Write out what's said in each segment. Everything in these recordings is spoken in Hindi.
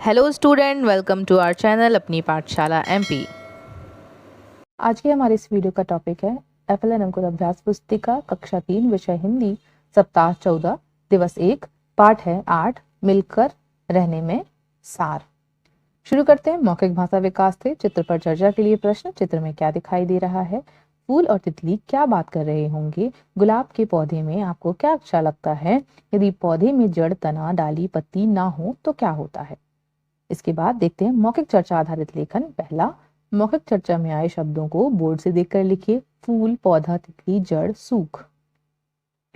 Hello student, welcome to our channel Apni Pathshala MP. आज के हमारे इस वीडियो का टॉपिक है FLN अंकुर अभ्यास पुस्तिका कक्षा 3 विषय हिंदी सप्ताह 14 दिवस 1 पाठ है 8 मिलकर रहने में सार। शुरू करते हैं। मौखिक भाषा विकास से चित्र पर चर्चा के लिए प्रश्न। चित्र में क्या दिखाई दे रहा है? फूल और तितली क्या बात कर रहे होंगे? गुलाब के पौधे में आपको क्या अच्छा लगता है? यदि पौधे में जड़, तना, डाली, पत्ती ना हो तो क्या होता है? इसके बाद देखते हैं मौखिक चर्चा आधारित लेखन। पहला, मौखिक चर्चा में आए शब्दों को बोर्ड से देखकर लिखिए। फूल, पौधा, तितली, जड़, सूख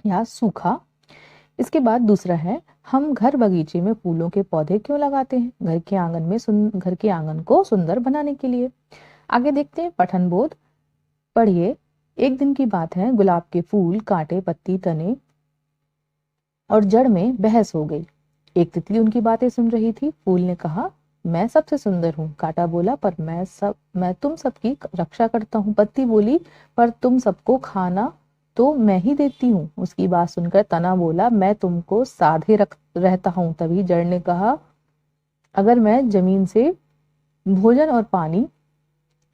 या सूखा। इसके बाद दूसरा है, हम घर बगीचे में फूलों के पौधे क्यों लगाते हैं? घर के आंगन को सुंदर बनाने के लिए। आगे देखते हैं पठन बोध। पढ़िए। एक दिन की बात है, गुलाब के फूल, कांटे, पत्ती, तने और जड़ में बहस हो गई। एक तितली उनकी बातें सुन रही थी। फूल ने कहा, मैं सबसे सुंदर हूँ। कांटा बोला, पर मैं तुम सबकी रक्षा करता हूँ। पत्ती बोली, पर तुम सबको खाना तो मैं ही देती हूँ। उसकी बात सुनकर तना बोला, मैं तुमको साधे रहता हूँ। तभी जड़ ने कहा, अगर मैं जमीन से भोजन और पानी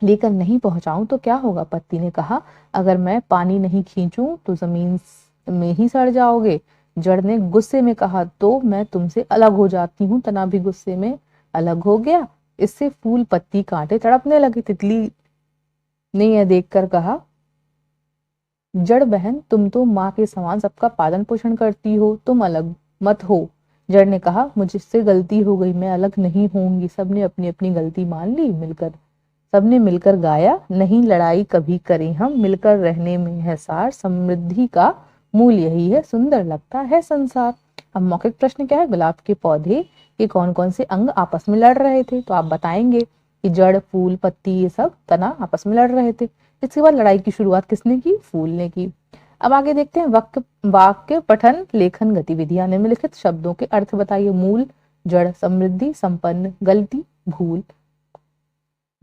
लेकर नहीं पहुंचाऊं तो क्या होगा? पत्ती ने कहा, अगर मैं पानी नहीं खींचूं तो जमीन में ही सड़ जाओगे। जड़ ने गुस्से में कहा, तो मैं तुमसे अलग हो जाती हूँ। तना भी गुस्से में अलग हो गया। इससे फूल, पत्ती, कांटे तड़पने लगे। तितली ने यह देखकर कहा, जड़ बहन, तुम तो माँ के समान सबका पालन पोषण करती हो, तुम अलग मत हो। जड़ ने कहा, मुझसे गलती हो गई, मैं अलग नहीं होंगी। सबने अपनी अपनी गलती मान ली। सबने मिलकर गाया, नहीं लड़ाई कभी करें हम, मिलकर रहने में है सार। समृद्धि का मूल यही है, सुंदर लगता है संसार। अब मौखिक प्रश्न क्या है? गुलाब के पौधे के कौन कौन से अंग आपस में लड़ रहे थे? तो आप बताएंगे कि जड़, फूल, पत्ती, ये सब तना आपस में लड़ रहे थे। इसके बाद लड़ाई की शुरुआत किसने की? फूल ने की। अब आगे देखते हैं वाक्य पठन लेखन गतिविधियां। निम्नलिखित शब्दों के अर्थ बताइए। मूल, जड़, समृद्धि, संपन्न, गलती, भूल,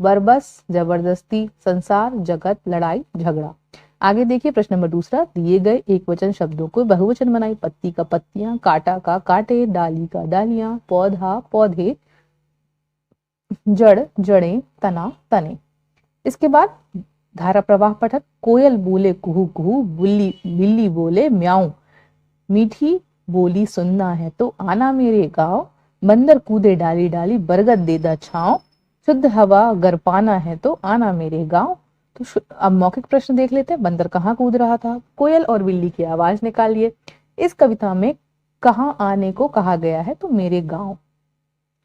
बरबस, जबरदस्ती, संसार, जगत, लड़ाई, झगड़ा। आगे देखिए प्रश्न नंबर दूसरा। दिए गए एक वचन शब्दों को बहुवचन बनाई। पत्ती का पत्तियां, कांटा का कांटे, डाली का डालियां, पौधा पौधे, जड़ जड़ें, तना तने। इसके बाद धारा प्रवाह पठन। कोयल बोले कुहू कुहू, बिल्ली बोले म्याऊं, मीठी बोली सुनना है तो आना मेरे गांव, बंदर कूदे डाली डाली, बरगद दे दा छांव, शुद्ध हवा अगर पाना है तो आना मेरे गांव। तो अब मौखिक प्रश्न देख लेते हैं। बंदर कहाँ कूद रहा था? कोयल और बिल्ली की आवाज निकालिए। इस कविता में कहाँ आने को कहा गया है? तो मेरे गांव।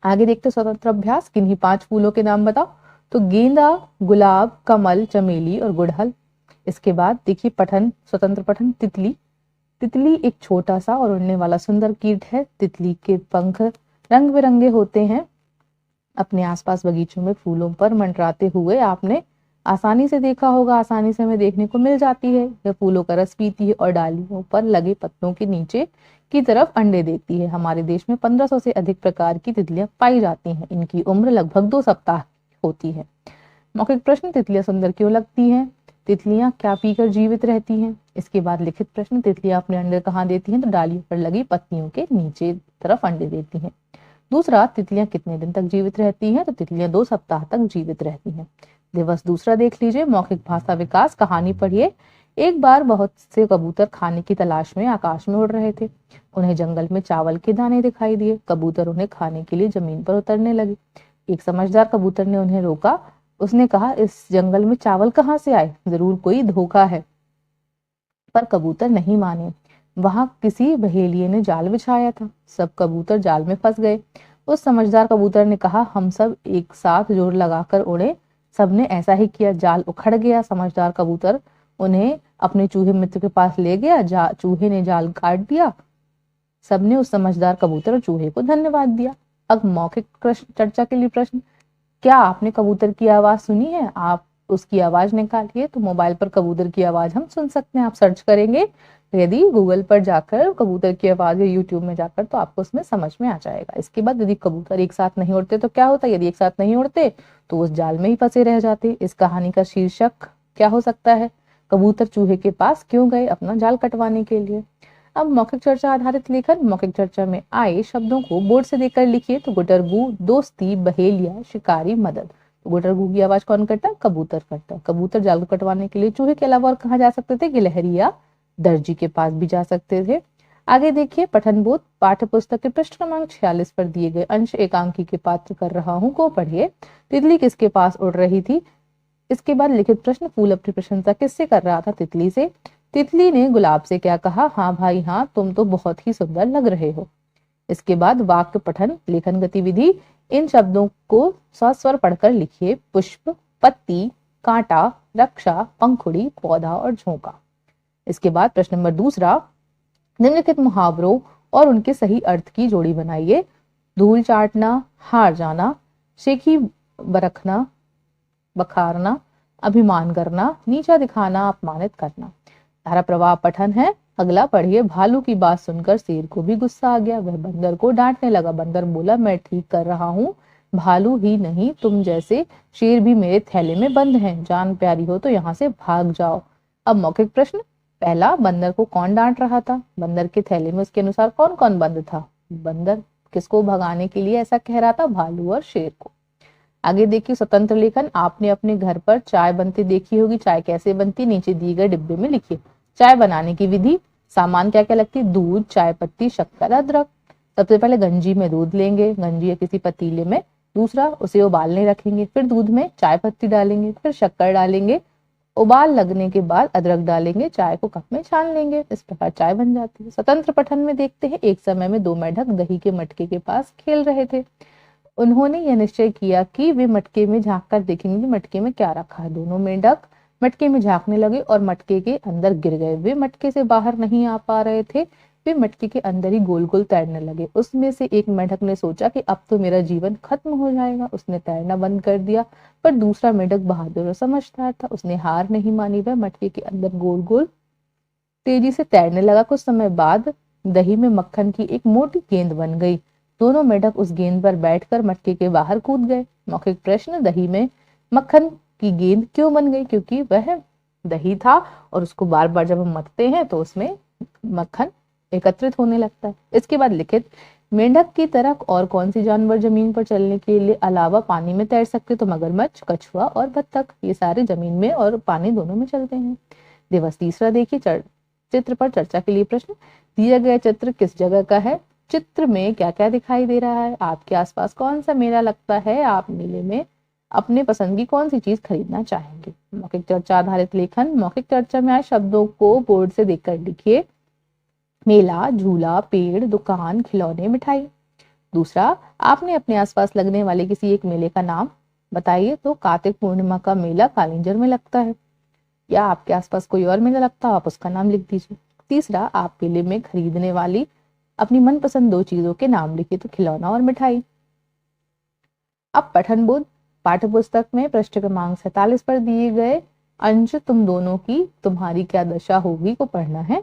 आगे देखते स्वतंत्र अभ्यास। किन्हीं 5 फूलों के नाम बताओ। तो गेंदा, गुलाब, कमल, चमेली और गुड़हल। इसके बाद देखिए पठन, स्वतंत्र पठन। तितली। तितली एक छोटा सा और उड़ने वाला सुंदर कीट है। तितली के पंख रंग बिरंगे होते हैं। अपने आसपास बगीचों में फूलों पर मंडराते हुए आपने आसानी से देखा होगा, आसानी से हमें देखने को मिल जाती है। यह फूलों का रस पीती है और डालियों पर लगे पत्तों के नीचे की तरफ अंडे देती है। हमारे देश में 1500 से अधिक प्रकार की तितलियां पाई जाती हैं। इनकी उम्र लगभग 2 सप्ताह होती है। मौखिक प्रश्न। तितलियां सुंदर क्यों लगती हैं? तितलियां क्या पीकर जीवित रहती हैं? इसके बाद लिखित प्रश्न। तितलियां अपने अंडे कहाँ देती हैं? तो डालियों पर लगी पत्तियों के नीचे तरफ अंडे देती हैं। दूसरा, तितलियां कितने दिन तक जीवित रहती हैं? तो तितलियां 2 सप्ताह तक जीवित रहती हैं। दिवस दूसरा देख लीजिए। मौखिक भाषा विकास। कहानी पढ़िए। एक बार बहुत से कबूतर खाने की तलाश में आकाश में उड़ रहे थे। उन्हें जंगल में चावल के दाने दिखाई दिए। कबूतर उन्हें खाने के लिए जमीन पर उतरने लगे। एक समझदार कबूतर ने उन्हें रोका। उसने कहा, इस जंगल में चावल कहाँ से आए? जरूर कोई धोखा है। पर कबूतर नहीं माने। वहां किसी बहेलिये ने जाल बिछाया था। सब कबूतर जाल में फंस गए। उस समझदार कबूतर ने कहा, हम सब एक साथ जोर लगाकर उड़े। सबने ऐसा ही किया। जाल उखड़ गया। समझदार कबूतर उन्हें अपने चूहे मित्र के पास ले गया। चूहे ने जाल काट दिया। सबने उस समझदार कबूतर और चूहे को धन्यवाद दिया। अब मौखिक चर्चा के लिए प्रश्न। क्या आपने कबूतर की आवाज सुनी है? आप उसकी आवाज निकालिए। तो मोबाइल पर कबूतर की आवाज हम सुन सकते हैं। आप सर्च करेंगे यदि गूगल पर जाकर कबूतर की आवाज या यूट्यूब में जाकर, तो आपको उसमें समझ में आ जाएगा। इसके बाद यदि कबूतर एक साथ नहीं उड़ते तो क्या होता? यदि एक साथ नहीं उड़ते तो उस जाल में ही फंसे रह जाते। इस कहानी का शीर्षक क्या हो सकता है? कबूतर चूहे के पास क्यों गए? अपना जाल कटवाने के लिए। अब मौखिक चर्चा आधारित लेखन। मौखिक चर्चा में आए शब्दों को बोर्ड से देखकर लिखिए। तो गुटरगू, दोस्ती, बहेलिया, शिकारी, मदद। तो गुटरगू की आवाज कौन करता है? कबूतर करता है। कबूतर जाल कटवाने के लिए चूहे के अलावा और कहाँ जा सकते थे? गिलहरी या दर्जी के पास भी जा सकते थे। आगे देखिए पठन बोध। पाठ्य पुस्तक के पृष्ठ क्रमांक 46 पर दिए गए अंश एकांकी के पात्र कर रहा हूँ को पढ़िए। तितली किसके पास उड़ रही थी? इसके बाद लिखित प्रश्न। फूल अपनी प्रशंसा किससे कर रहा था? तितली से। तितली ने गुलाब से क्या कहा? हाँ भाई हाँ, तुम तो बहुत ही सुंदर लग रहे हो। इसके बाद वाक्य पठन लेखन गतिविधि। इन शब्दों को सस्वर पढ़कर लिखिए। पुष्प, पत्ती, कांटा, रक्षा, पंखुड़ी, पौधा और झोंका। इसके बाद प्रश्न नंबर दूसरा, निम्नलिखित मुहावरों और उनके सही अर्थ की जोड़ी बनाइए। धूल चाटना, हार जाना, शेखी बरखना, बखारना, अभिमान करना, नीचा दिखाना, अपमानित करना। धारा प्रवाह पठन है। अगला पढ़िए। भालू की बात सुनकर शेर को भी गुस्सा आ गया। वह बंदर को डांटने लगा। बंदर बोला, मैं ठीक कर रहा हूँ, भालू ही नहीं तुम जैसे शेर भी मेरे थैले में बंद हैं। जान प्यारी हो तो यहाँ से भाग जाओ। अब मौखिक प्रश्न। पहला, बंदर को कौन डांट रहा था? बंदर के थैले में उसके अनुसार कौन कौन बंद था? बंदर किसको भगाने के लिए ऐसा कह रहा था? भालू और शेर को। आगे देखिए स्वतंत्र लेखन। आपने अपने घर पर चाय बनती देखी होगी। चाय कैसे बनती? नीचे दिए गए डिब्बे में लिखिए। चाय बनाने की विधि। सामान क्या क्या लगती है? दूध, चाय पत्ती, शक्कर, अदरक। सबसे पहले गंजी में दूध लेंगे, गंजी या किसी पतीले में। दूसरा, उसे उबालने रखेंगे। फिर दूध में चाय पत्ती डालेंगे, फिर शक्कर डालेंगे। उबाल लगने के बाद अदरक डालेंगे। चाय को कप में छान लेंगे। इस प्रकार चाय बन जाती है। स्वतंत्र पठन में देखते हैं। एक समय में दो मेंढक दही के मटके के पास खेल रहे थे। उन्होंने यह निश्चय किया कि वे मटके में झांक कर देखेंगे कि मटके में क्या रखा है। दोनों मेंढक मटके में झांकने लगे और मटके के अंदर गिर गए। वे मटके से बाहर नहीं आ पा रहे थे। वे मटके के अंदर ही गोल गोल तैरने लगे। उसमें से एक मेंढक ने सोचा कि अब तो मेरा जीवन खत्म हो जाएगा। उसने तैरना बंद कर दिया। पर दूसरा मेंढक बहादुर और समझदार था। उसने हार नहीं मानी। वह मटके के अंदर गोल गोल तेजी से तैरने लगा। कुछ समय बाद दही में मक्खन की एक मोटी गेंद बन गई। दोनों मेंढक उस गेंद पर बैठकर मटके के बाहर कूद गए। मौखिक प्रश्न। दही में मक्खन की गेंद क्यों बन गई? क्योंकि वह दही था और उसको बार बार जब हम मथते हैं तो उसमें मक्खन एकत्रित होने लगता है। इसके बाद लिखित। मेंढक की तरह और कौन सी जानवर जमीन पर चलने के लिए अलावा पानी में तैर सकते? तो मगरमच्छ, कछुआ और बत्तख। ये सारे जमीन में और पानी दोनों में चलते हैं। दिवस तीसरा देखिए। चित्र पर चर्चा के लिए प्रश्न। दिया गया चित्र किस जगह का है? चित्र में क्या क्या दिखाई दे रहा है? आपके आसपास कौन सा मेला लगता है? आप मेले में अपने पसंद की कौन सी चीज खरीदना चाहेंगे? मौखिक चर्चा आधारित लेखन। मौखिक चर्चा में आए शब्दों को बोर्ड से देखकर लिखिए। मेला, झूला, पेड़, दुकान, खिलौने, मिठाई। दूसरा, आपने अपने आसपास लगने वाले किसी एक मेले का नाम बताइए। तो कार्तिक पूर्णिमा का मेला कालिंजर में लगता है। या आपके आसपास कोई और मेला लगता है, आप उसका नाम लिख दीजिए। तीसरा, आप मेले में खरीदने वाली अपनी मनपसंद दो चीजों के नाम लिखिए। तो खिलौना और मिठाई। अब पठन बोध। पाठ्य पुस्तक में पृष्ठ क्रमांक 47 पर दिए गए अंश तुम दोनों की तुम्हारी क्या दशा होगी को पढ़ना है।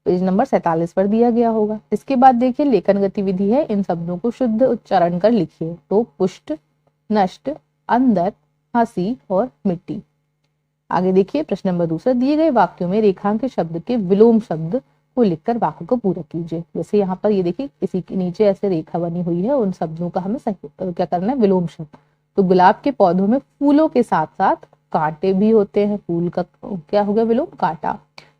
पेज नंबर 47 पर दिया गया होगा। इसके बाद देखिए लेखन गतिविधि है। इन शब्दों को शुद्ध उच्चारण कर लिखिए। तो पुष्ट, नष्ट, अंदर, हंसी और मिट्टी। आगे देखिए प्रश्न नंबर दूसरा। दिए गए वाक्यों में रेखांकित शब्द के विलोम शब्द को लिखकर वाक्य को पूरा कीजिए। जैसे यहाँ पर ये देखिए किसी के नीचे ऐसे रेखा बनी हुई है। उन शब्दों का हमें क्या करना है? विलोम शब्द। तो गुलाब के पौधों में फूलों के साथ साथ कांटे भी होते हैं। फूल का क्या हो गया? विलोम, कांटा।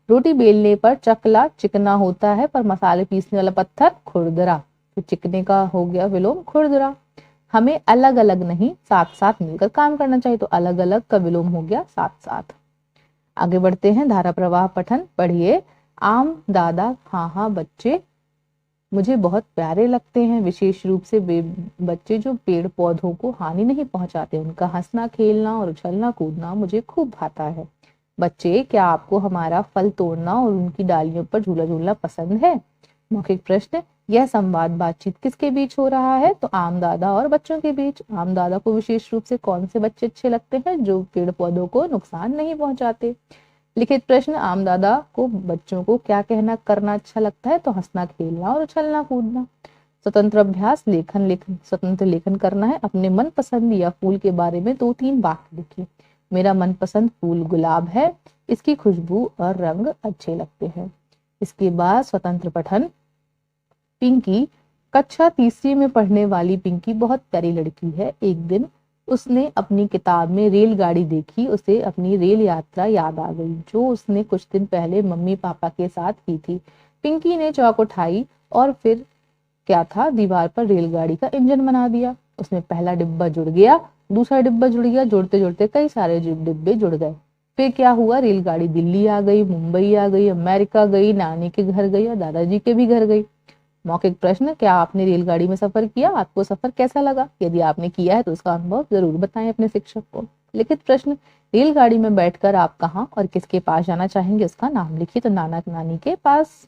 रोटी बेलने पर चकला चिकना होता है, पर मसाले पीसने वाला पत्थर खुरदरा। तो चिकने का हो गया विलोम खुरदरा। हमें अलग अलग नहीं साथ साथ मिलकर काम करना चाहिए। तो अलग अलग का विलोम हो गया साथ साथ। आगे बढ़ते हैं। धारा प्रवाह पठन पढ़िए। आम दादा हाँ हाँ बच्चे मुझे बहुत प्यारे लगते हैं, विशेष रूप से वे बच्चे जो पेड़ पौधों को हानि नहीं पहुंचाते। उनका हंसना, खेलना और उछलना कूदना मुझे खूब भाता है। बच्चे, क्या आपको हमारा फल तोड़ना और उनकी डालियों पर झूला झूलना पसंद है? मौखिक प्रश्न। यह संवाद बातचीत किसके बीच हो रहा है? तो आम दादा और बच्चों के बीच। आम दादा को विशेष रूप से कौन से बच्चे अच्छे लगते हैं? जो पेड़ पौधों को नुकसान नहीं पहुंचाते। लिखित प्रश्न। आम दादा को बच्चों को क्या कहना करना अच्छा लगता है? तो हंसना, खेलना और उछलना कूदना। स्वतंत्र अभ्यास। स्वतंत्र लेखन करना है। अपने मनपसंद या फूल के बारे में 2-3 वाक्य लिखिए। मेरा मनपसंद फूल गुलाब है, इसकी खुशबू और रंग अच्छे लगते हैं। इसके बाद स्वतंत्र पठन। पिंकी, कक्षा तीसरी में पढ़ने वाली पिंकी बहुत प्यारी लड़की है। एक दिन उसने अपनी किताब में रेलगाड़ी देखी। उसे अपनी रेल यात्रा याद आ गई जो उसने कुछ दिन पहले मम्मी पापा के साथ की थी। पिंकी ने चौक उठाई और फिर क्या था, दीवार पर रेलगाड़ी का इंजन बना दिया। उसमें पहला डिब्बा जुड़ गया, दूसरा डिब्बा जुड़ गया, जुड़ते जुड़ते कई सारे डिब्बे जुड़ गए। फिर क्या हुआ, रेलगाड़ी दिल्ली आ गई, मुंबई आ गई, अमेरिका गई, नानी के घर गई और दादाजी के भी घर गई। मौखिक प्रश्न, क्या आपने रेलगाड़ी में सफर किया? आपको सफर कैसा लगा? यदि आपने किया है तो उसका अनुभव जरूर बताएं अपने शिक्षक को। लिखित प्रश्न, रेलगाड़ी में बैठकर आप कहाँ और किसके पास जाना चाहेंगे? उसका नाम लिखिए। तो नाना नानी के पास,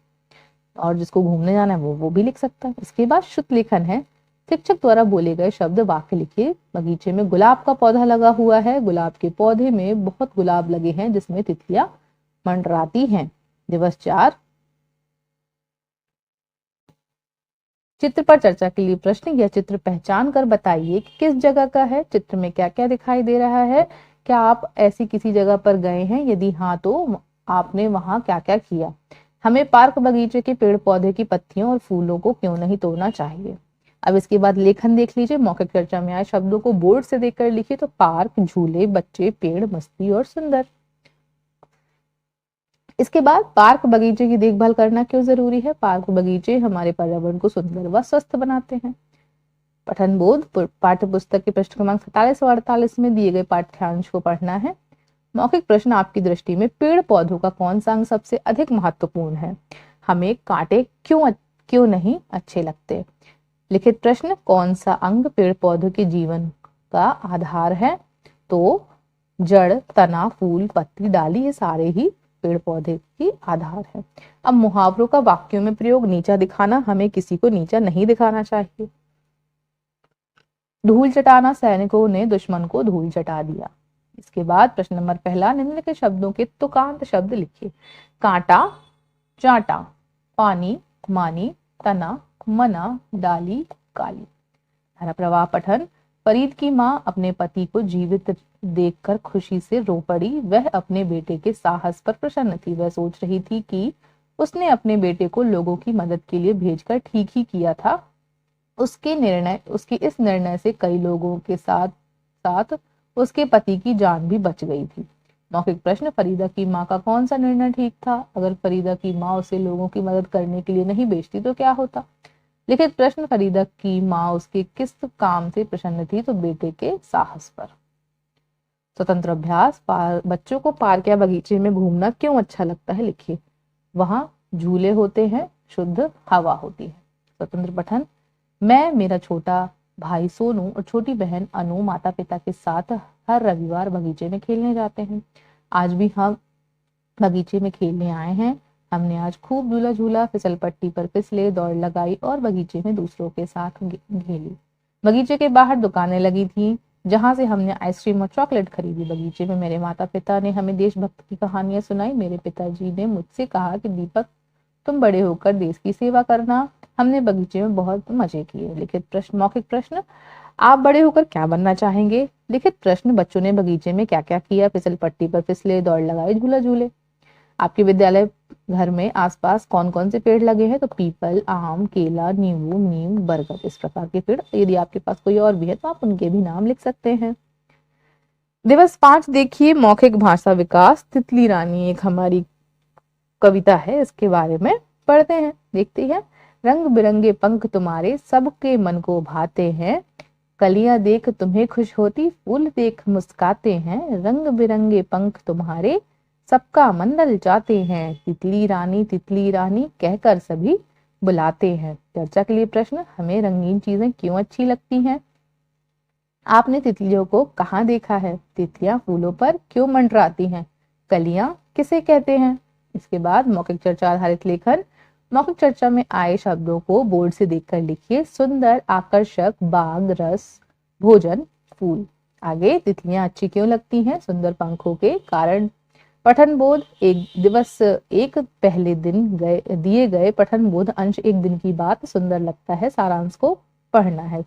और जिसको घूमने जाना है वो भी लिख सकता है। इसके बाद शुद्ध लेखन है। शिक्षक द्वारा बोले गए शब्द वाक्य लिखिए। बगीचे में गुलाब का पौधा लगा हुआ है। गुलाब के पौधे में बहुत गुलाब लगे हैं जिसमें तितलियां मंडराती हैं। दिवस 4। चित्र पर चर्चा के लिए प्रश्न, यह चित्र पहचान कर बताइए कि किस जगह का है। चित्र में क्या क्या दिखाई दे रहा है? क्या आप ऐसी किसी जगह पर गए हैं? यदि हाँ तो आपने वहां क्या क्या किया? हमें पार्क बगीचे के पेड़ पौधे की पत्तियों और फूलों को क्यों नहीं तोड़ना चाहिए? अब इसके बाद लेखन देख लीजिए। मौखिक चर्चा में आए शब्दों को बोर्ड से देखकर लिखिए। तो पार्क, झूले, बच्चे, पेड़, मस्ती और सुंदर। इसके बाद पार्क बगीचे की देखभाल करना क्यों जरूरी है? पार्क बगीचे हमारे पर्यावरण को सुंदर व स्वस्थ बनाते हैं। पठन बोध, पाठ्य पुस्तक के पृष्ठ क्रमांक 47 और 48 में दिए गए पाठ्यांश को पढ़ना है। मौखिक प्रश्न, आपकी दृष्टि में पेड़ पौधों का कौन सा अंग सबसे अधिक महत्वपूर्ण है? हमें कांटे क्यों नहीं अच्छे लगते? लिखित प्रश्न, कौन सा अंग पेड़ पौधों के जीवन का आधार है? तो जड़, तना, फूल, पत्ती, डाली, ये सारे ही पेड़ पौधे की आधार है। अब मुहावरों का वाक्यों में प्रयोग। नीचा दिखाना, हमें किसी को नीचा नहीं दिखाना चाहिए। धूल चटाना, सैनिकों ने दुश्मन को धूल चटा दिया। इसके बाद प्रश्न नंबर पहला, निम्न के शब्दों के तुकांत शब्द लिखिए। कांटा, चांटा, पानी, मानी, तना, मना, डाली, काली। धारा प्रवाह पठन। फरीद की माँ अपने पति को जीवित देखकर खुशी से रो पड़ी। वह अपने बेटे के साहस पर प्रसन्न थी। वह सोच रही थी कि उसने अपने बेटे को लोगों की मदद के लिए भेजकर ठीक ही किया था। उसके इस निर्णय से कई लोगों के साथ साथ उसके पति की जान भी बच गई थी। मौखिक प्रश्न, फरीदा की माँ का कौन सा निर्णय ठीक था? अगर फरीदा की माँ उसे लोगों की मदद करने के लिए नहीं भेजती तो क्या होता? लिखित प्रश्न, फरीदा की माँ उसके किस काम से प्रसन्न थी? तो बेटे के साहस पर। स्वतंत्र अभ्यास, बच्चों को पार्क या बगीचे में घूमना क्यों अच्छा लगता है? लिखिए। वहां झूले होते हैं, शुद्ध हवा होती है। स्वतंत्र पठन। मैं, मेरा छोटा भाई सोनू और छोटी बहन अनु माता पिता के साथ हर रविवार बगीचे में खेलने जाते हैं। आज भी हम बगीचे में खेलने आए हैं। हमने आज खूब झूला झूला, फिसल पट्टी पर फिसले, दौड़ लगाई और बगीचे में दूसरों के साथ खेली। बगीचे के बाहर दुकानें लगी थी जहां से हमने आइसक्रीम और चॉकलेट खरीदी। बगीचे में मेरे माता पिता ने हमें देशभक्त की कहानियां सुनाई। मेरे पिताजी ने मुझसे कहा कि दीपक, तुम बड़े होकर देश की सेवा करना। हमने बगीचे में बहुत मजे किए। लिखित प्रश्न, मौखिक प्रश्न, आप बड़े होकर क्या बनना चाहेंगे? लिखित प्रश्न, बच्चों ने बगीचे में क्या क्या किया? फिसल पट्टी पर फिसले, दौड़ लगाई, झूला झूले। आपके विद्यालय घर में आसपास कौन कौन से पेड़ लगे हैं? तो पीपल, आम, केला, नींबू, नीम, बरगद, इस प्रकार के पेड़। यदि आपके पास कोई और भी है तो आप उनके भी नाम लिख सकते हैं। दिवस 5 देखिए, मौखिक भाषा विकास। तितली रानी एक हमारी कविता है, इसके बारे में पढ़ते हैं, देखते हैं। रंग बिरंगे पंख तुम्हारे सबके मन को भाते हैं। कलियां देख तुम्हें खुश होती, फूल देख मुस्काते हैं। रंग बिरंगे पंख तुम्हारे सबका मन ललचाते हैं। तितली रानी कहकर सभी बुलाते हैं। चर्चा के लिए प्रश्न, हमें रंगीन चीजें क्यों अच्छी लगती हैं? आपने तितलियों को कहाँ देखा है? तितलियां फूलों पर क्यों मंडराती हैं? कलियां किसे कहते हैं? इसके बाद मौखिक चर्चा आधारित लेखन। मौखिक चर्चा में आए शब्दों को बोर्ड से देखकर लिखिए। सुंदर, आकर्षक, बाग, रस, भोजन, फूल। आगे, तितलियां अच्छी क्यों लगती हैं? सुंदर पंखों के कारण। पठन बोध, एक पहले दिन दिए गए पठन बोध अंश, एक दिन की बात सुंदर लगता है, सारांश को पढ़ना है,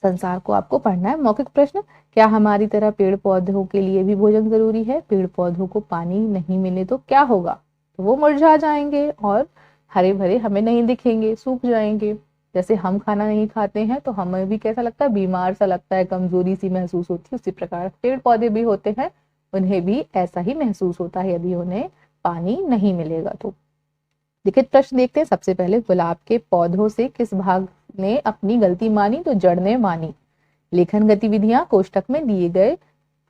संसार को आपको पढ़ना है। मौखिक प्रश्न, क्या हमारी तरह पेड़ पौधों के लिए भी भोजन जरूरी है? पेड़ पौधों को पानी नहीं मिले तो क्या होगा? तो वो मुरझा जाएंगे और हरे भरे हमें नहीं दिखेंगे, सूख जाएंगे। जैसे हम खाना नहीं खाते हैं तो हमें भी कैसा लगता है, बीमार सा लगता है, कमजोरी सी महसूस होती है। उसी प्रकार पेड़ पौधे भी होते हैं, उन्हें भी ऐसा ही महसूस होता है यदि उन्हें पानी नहीं मिलेगा तो। लिखित प्रश्न देखते हैं। सबसे पहले, गुलाब के पौधों से किस भाग ने अपनी गलती मानी? तो जड़ ने मानी। लेखन गतिविधियां, कोष्टक में दिए गए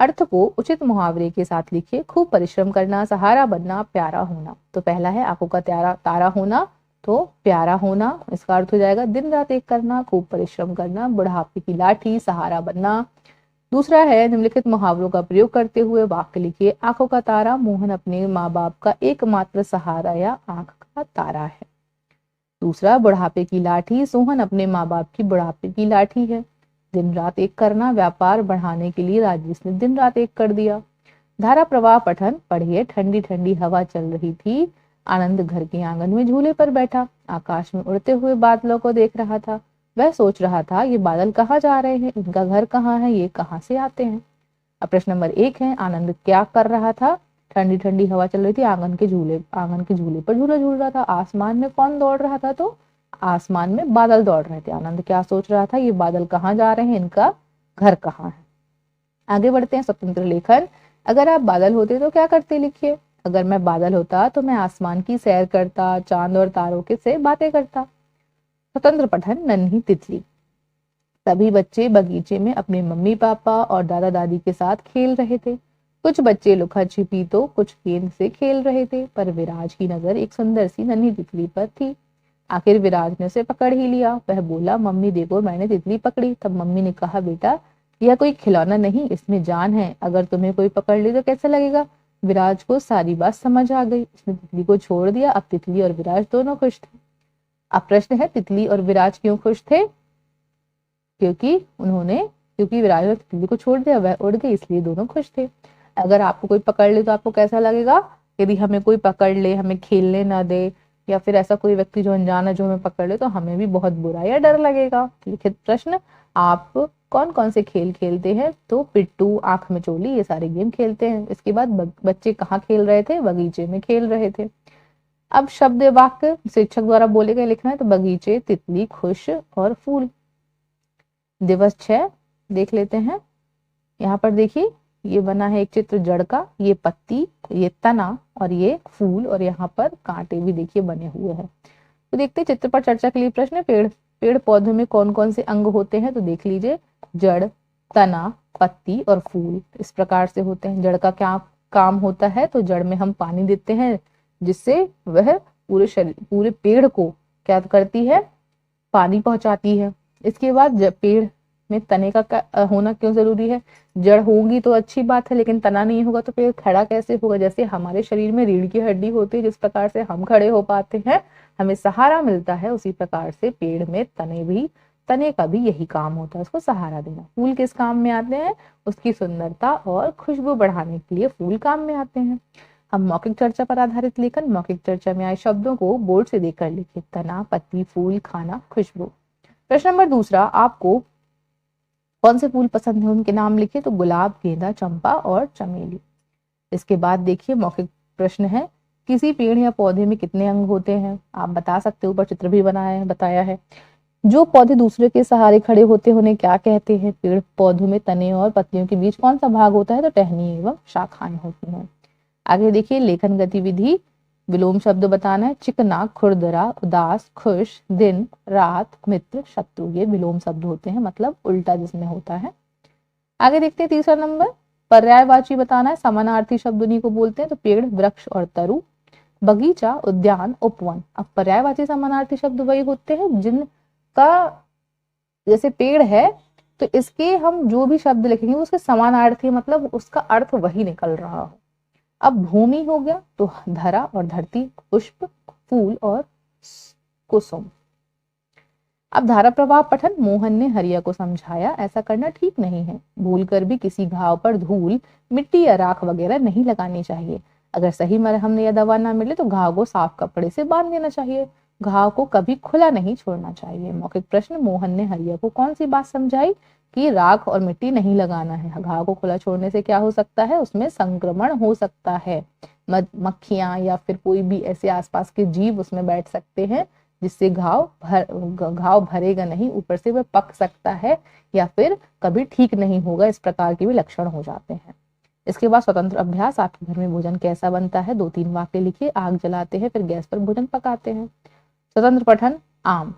अर्थ को उचित मुहावरे के साथ लिखिए। खूब परिश्रम करना, सहारा बनना, प्यारा होना। तो पहला है आंखों का तारा होना, तो प्यारा होना, इसका अर्थ हो जाएगा दिन रात एक करना, खूब परिश्रम करना, बुढ़ापे की लाठी, सहारा बनना। दूसरा है निम्नलिखित मुहावरों का प्रयोग करते हुए वाक्य लिखिए। आंखों का तारा, मोहन अपने माँ बाप का एकमात्र सहारा या आंख का तारा है। दूसरा, बुढ़ापे की लाठी, सोहन अपने माँ बाप की बुढ़ापे की लाठी है। दिन रात एक करना, व्यापार बढ़ाने के लिए राजेश ने दिन रात एक कर दिया। धारा प्रवाह पठन पढ़िए। ठंडी ठंडी हवा चल रही थी, आनंद घर के आंगन में झूले पर बैठा आकाश में उड़ते हुए बादलों को देख रहा था। वह सोच रहा था, ये बादल कहाँ जा रहे हैं, इनका घर कहाँ है, ये कहाँ से आते हैं। अब प्रश्न नंबर 1 है, आनंद क्या कर रहा था? ठंडी ठंडी हवा चल रही थी, आंगन के झूले पर झूला झूल रहा था। आसमान में कौन दौड़ रहा था? तो आसमान में बादल दौड़ रहे थे। आनंद क्या सोच रहा था? ये बादल कहाँ जा रहे हैं, इनका घर कहाँ है। आगे बढ़ते हैं। स्वतंत्र लेखन। अगर आप बादल होते तो क्या करते, लिखिए। अगर मैं बादल होता तो मैं आसमान की सैर करता, चांद और तारों के से बातें करता। स्वतंत्र पठन। नन्ही तितली। सभी बच्चे बगीचे में अपने मम्मी पापा और दादा दादी के साथ खेल रहे थे। कुछ बच्चे लुका छिपी तो कुछ गेंद से खेल रहे थे, पर विराज की नजर एक सुंदर सी नन्ही तितली पर थी। आखिर विराज ने उसे पकड़ ही लिया। वह बोला, मम्मी देखो मैंने तितली पकड़ी। तब मम्मी ने कहा, बेटा यह कोई खिलौना नहीं, इसमें जान है। अगर तुम्हें कोई पकड़ ले तो कैसा लगेगा? विराज को सारी बात समझ आ गई। उसने तितली को छोड़ दिया। अब तितली और विराज दोनों खुश थे। अब प्रश्न है, तितली और विराज क्यों खुश थे? क्योंकि विराज ने तितली को छोड़ दिया, वह उड़ गई, इसलिए दोनों खुश थे। अगर आपको कोई पकड़ ले तो आपको कैसा लगेगा? यदि हमें कोई पकड़ ले, हमें खेलने ना दे, या फिर ऐसा कोई व्यक्ति जो अनजान है जो हमें पकड़ ले, तो हमें भी बहुत बुरा या डर लगेगा। लिखित प्रश्न, आप कौन कौन से खेल खेलते हैं? तो पिट्टू, आंख मिचोली, ये सारे गेम खेलते हैं। इसके बाद बच्चे कहाँ खेल रहे थे? बगीचे में खेल रहे थे। अब शब्द वाक्य शिक्षक द्वारा बोले गए लिखना है। तो बगीचे, तितली, खुश और फूल। दिवस 6 देख लेते हैं। यहाँ पर देखिए, ये बना है एक चित्र जड़ का, ये पत्ती, ये तना और ये फूल, और यहाँ पर कांटे भी देखिए बने हुए हैं। तो देखते हैं चित्र पर चर्चा के लिए प्रश्न। पेड़ पौधों में कौन कौन से अंग होते हैं? तो देख लीजिए, जड़, तना, पत्ती और फूल इस प्रकार से होते हैं। जड़ का क्या काम होता है? तो जड़ में हम पानी देते हैं, जिससे वह पूरे पेड़ को क्या करती है? पानी पहुंचाती है। इसके बाद पेड़ में तने का होना क्यों जरूरी है? जड़ होगी तो अच्छी बात है, लेकिन तना नहीं होगा तो पेड़ खड़ा कैसे होगा? जैसे हमारे शरीर में रीढ़ की हड्डी होती है, जिस प्रकार से हम खड़े हो पाते हैं, हमें सहारा मिलता है, उसी प्रकार से पेड़ में तने का भी यही काम होता है, उसको सहारा देना। फूल किस काम में आते हैं? उसकी सुंदरता और खुशबू बढ़ाने के लिए फूल काम में आते हैं। हम मौखिक चर्चा पर आधारित लेखन। मौखिक चर्चा में आए शब्दों को बोर्ड से देखकर लिखिए। तना, पत्ती, फूल, खाना, खुशबू। प्रश्न नंबर 2, आपको कौन से फूल पसंद है उनके नाम लिखिए। तो गुलाब, गेंदा, चंपा और चमेली। इसके बाद देखिए मौखिक प्रश्न है, किसी पेड़ या पौधे में कितने अंग होते हैं? आप बता सकते हो, ऊपर चित्र भी बताया है। जो पौधे दूसरे के सहारे खड़े होते हैं उन्हें क्या कहते हैं? पेड़ पौधों में तने और पत्तियों के बीच कौन सा भाग होता है? तो टहनी एवं शाखाएं होती हैं। आगे देखिए, लेखन गतिविधि। विलोम शब्द बताना है। चिकना, खुरदरा, उदास, खुश, दिन, रात, मित्र, शत्रु, ये विलोम शब्द होते हैं, मतलब उल्टा जिसमें होता है। आगे देखते हैं 3 नंबर, पर्यायवाची बताना है। समानार्थी शब्द उन्हीं को बोलते हैं। तो पेड़, वृक्ष और तरु, बगीचा, उद्यान, उपवन। अब पर्यायवाची समानार्थी शब्द वही होते हैं जिनका, जैसे पेड़ है तो इसके हम जो भी शब्द लिखेंगे उसके समानार्थी, मतलब उसका अर्थ वही निकल रहा हो। अब भूमि हो गया तो धरा और धरती, पुष्प, फूल और कुसुम। अब धारा प्रवाह पठन। मोहन ने हरिया को समझाया, ऐसा करना ठीक नहीं है। भूलकर भी किसी घाव पर धूल, मिट्टी या राख वगैरह नहीं लगानी चाहिए। अगर सही मरहम या दवा ना मिले तो घाव को साफ कपड़े से बांध देना चाहिए। घाव को कभी खुला नहीं छोड़ना चाहिए। मौखिक प्रश्न, मोहन ने हरिया को कौन सी बात समझाई? कि राख और मिट्टी नहीं लगाना है। घाव को खुला छोड़ने से क्या हो सकता है? उसमें संक्रमण हो सकता है। मक्खियां या फिर कोई भी ऐसे आसपास के जीव उसमें बैठ सकते हैं, जिससे घाव भरेगा नहीं, ऊपर से वह पक सकता है या फिर कभी ठीक नहीं होगा। इस प्रकार के भी लक्षण हो जाते हैं। इसके बाद स्वतंत्र अभ्यास, आपके घर में भोजन कैसा बनता है? 2-3 वाक्य लिखिए। आग जलाते हैं, फिर गैस पर भोजन पकाते हैं। स्वतंत्र पठन, आम।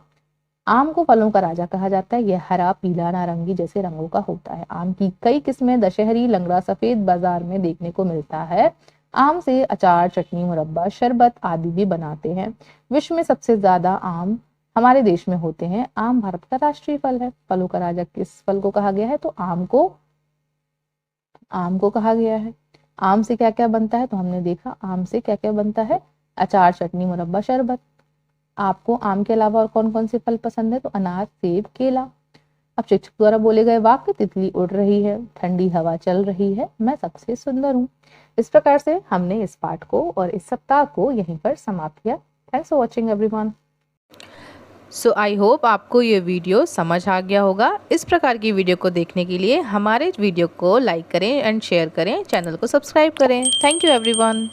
आम को फलों का राजा कहा जाता है। यह हरा, पीला, नारंगी जैसे रंगों का होता है। आम की कई किस्में दशहरी, लंगड़ा, सफेद बाजार में देखने को मिलता है। आम से अचार, चटनी, मुरब्बा, शरबत आदि भी बनाते हैं। विश्व में सबसे ज्यादा आम हमारे देश में होते हैं। आम भारत का राष्ट्रीय फल है। फलों का राजा किस फल को कहा गया है? तो आम को कहा गया है। आम से क्या क्या बनता है? तो हमने देखा आम से क्या क्या बनता है। अचार, चटनी, मुरब्बा, शरबत। आपको आम के अलावा और कौन कौन से फल पसंद है? तो अनार, सेब, केला। अब शिक्षक द्वारा बोले गए वाक्य, तितली उड़ रही है, ठंडी हवा चल रही है, मैं सबसे सुंदर हूँ। इस प्रकार से हमने इस पाठ को और इस सप्ताह को यहीं पर समाप्त किया। Thanks for watching everyone. So I hope आपको ये वीडियो समझ आ गया होगा। इस प्रकार की वीडियो को देखने के लिए हमारे वीडियो को लाइक करें एंड शेयर करें, चैनल को सब्सक्राइब करें। Thank you everyone.